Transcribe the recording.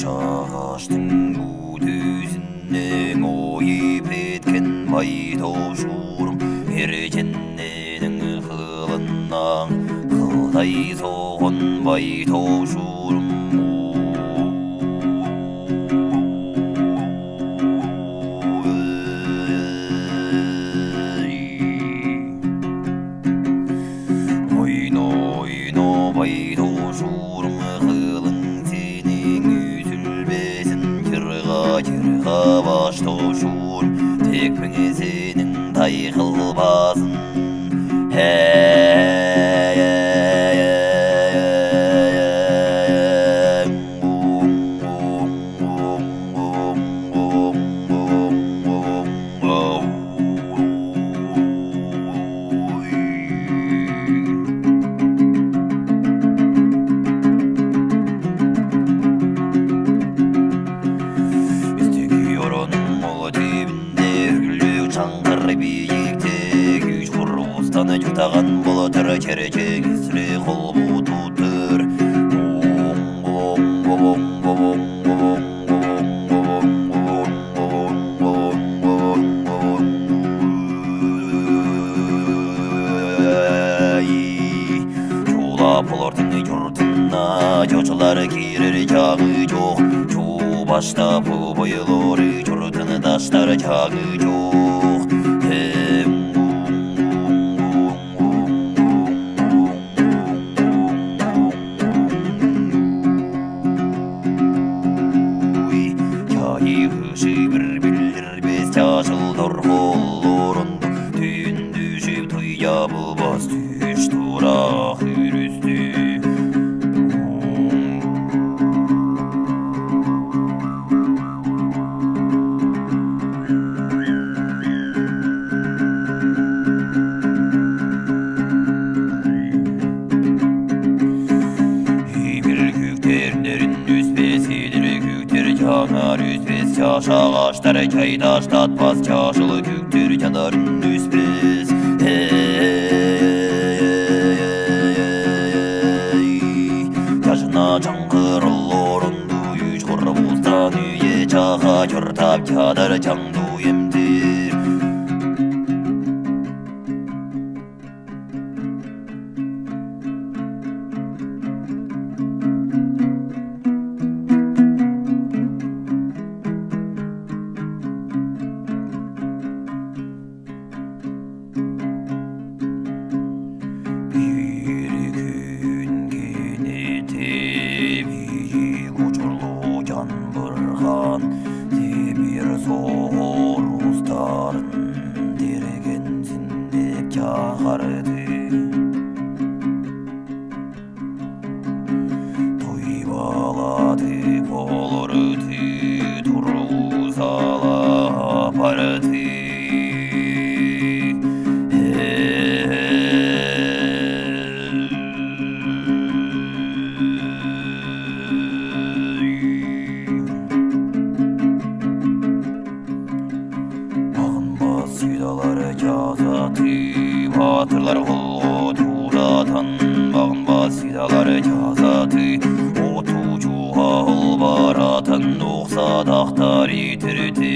ағаштың көтесінен ойып еткен байтошурым перзентенің қылынан қылдай соғын байтошурым байтошурым қылың сенің үзілбесін жырға баштошурым текпің сенің тай қылбасын биікте күйш құрғыстаны жұтаған болатыр черечең сіре қол бұтутыр жолап олардың жұртына жошылар керер жағы жоқ жо баштап бойылары жұртыны таштар жағы жоқ бір білдірбес жашылдар қолорынды түйін düşіп той жабылбас түш турақ үрісті жанар үзбес жаш ағаштар жайдаштатпас жашыл көктер жанарын үзбес жажына жаңғырыл орынды үш құрбустан үйе жаға жұртап жадар жаңды емдер жаңбырған темір соғыр ұстарын дереген зіндеп жағарды той балады болырды тұрғызала апарды Сүйдалары жазаты батырлар қолға туратан бағынбас сүйдалары жазаты оту жуға ұл баратын оқса дақтар етірді